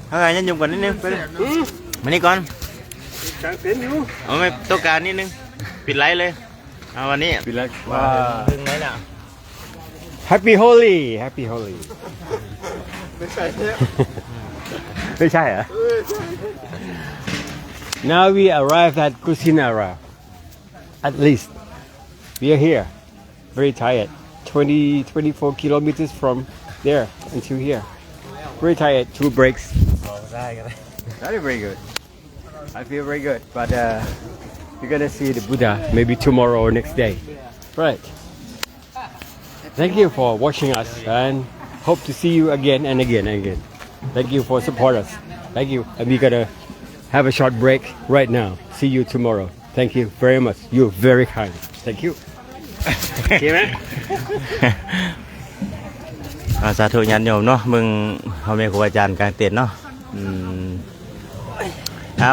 C: เอาไงยันยุ่งก่อนนิดนึงไปเลยมานี่ก่อนเอาไม่ต้องการนิดนึงปิดไลฟ์เลยเอาวันนี้ปิดไลฟ์ว่าถึงไหนน่ะ
E: Happy Holi Happy Holi ไม่ใช่เหรอ Now we arrived at Kusinara at least we are here very tired 24 kilometers from there until here. Very tired. 2 breaks. Very, very good. I feel very good. But we're gonna see the Buddha maybe tomorrow or next day. Right. Thank you for watching us and hope to see you again and again and again. Thank you for support us. Thank you. And we're gonna have a short break right now. See you tomorrow. Thank you very much. You're very kind. Thank you.
C: โอเคไหม สาธุญาติโยมเนาะมึงพ่อแม่ครูอาจารย์กลางเต็นท์เนาะ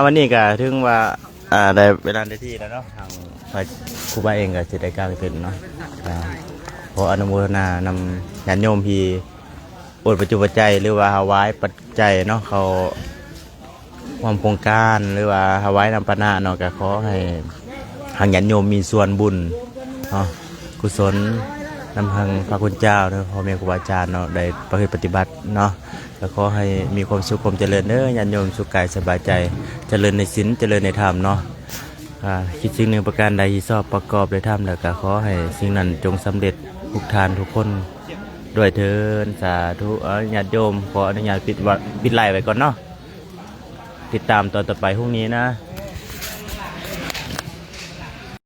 C: วันนี้ก็ถึงว่าได้เวลาได้ที่แล้วเนาะทางฝ่ายครูบาเองก็จะได้กลางเต็นท์เนาะขออนุโมทนานำญาติโยมที่อดปัจจุบันใจยหรือว่าถวายปัจจัยเนาะเขาความโครงการหรือว่าถวายนำปณะเนาะก็ขอให้ทางญาติโยมมีส่วนบุญเนาะกุศลนำทางพระคุณเจ้าเนาะพ่อแม่ครูบาอาจารย์เนาะได้ประพฤติปฏิบัติเนาะแล้วขอให้มีความสุขความเจริญเด้อญาติโยมสุขกายสบายใจเจริญในศีลเจริญในธรรมเนาะคิดสิ่งหนึ่งประการใดที่ชอบประกอบในธรรมแล้วก็ขอให้สิ่งนั้นจงสำเร็จทุกทานทุกคนด้วยเถิดสาธุญาติโยมขออนุญาตปิดไลฟ์ไว้ก่อนเนาะติดตามตอนต่อไปพรุ่งนี้นะ